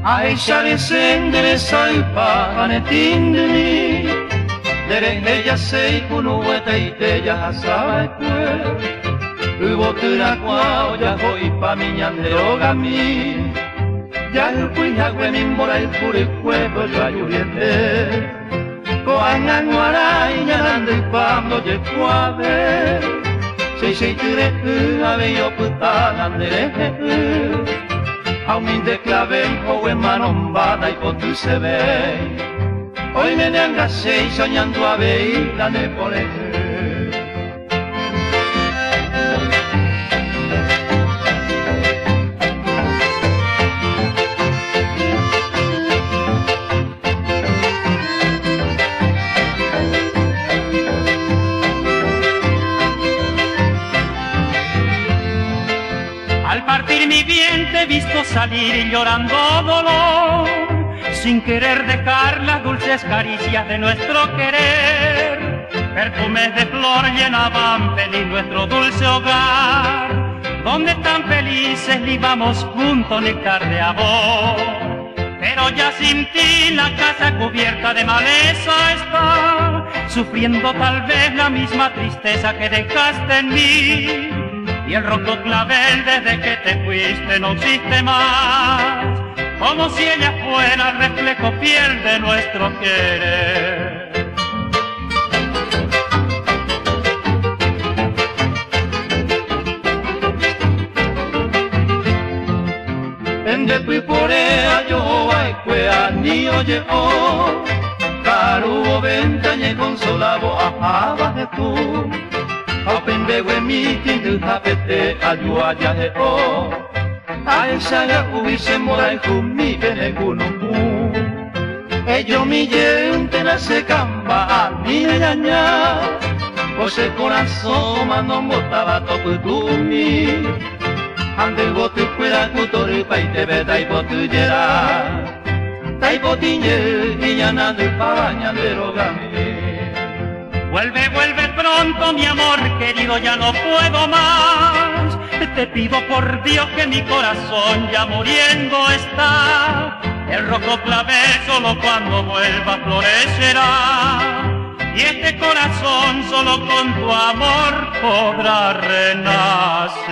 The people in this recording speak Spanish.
Aishare sendere saipa anetindini Dere ella sei kunu eta iteya hasaba kue Ubotura kwao ya hoi pa miñandero gami Ya hukui hagwe mimbora ilpure kuebo yo ayuriente Koangan warai nyanande ipamno je kuave Sei ture ave yo putanandere Auminte de clavel o en manombada y por tu se ve Hoy me neangasé soñando a ver la nepolete Al partir mi bien te he visto salir llorando dolor, sin querer dejar las dulces caricias de nuestro querer. Perfumes de flor llenaban feliz nuestro dulce hogar, donde tan felices libamos juntos néctar de amor. Pero ya sin ti la casa cubierta de maleza está, sufriendo tal vez la misma tristeza que dejaste en mí. Y el roto clavel desde que te fuiste no existe más, como si ella fuera el reflejo fiel de nuestro querer. Ende tui porea yo ai kwea ni oye o Karu ventañe consolavo ahaba de tu Apembe we miti du tapete ayua ya he o Aisha ya uise morai kumi bene kunumu Ello mi yente na se camba a mi ñaña Ose corazón mano motaba toku tumi Ande botu fuera kutori paite beta y botu yera Tai botiñe y ñana de paña de rogami Vuelve, vuelve pronto mi amor querido, ya no puedo más. Te pido por Dios que mi corazón ya muriendo está. El rojo clavel solo cuando vuelva florecerá. Y este corazón solo con tu amor podrá renacer.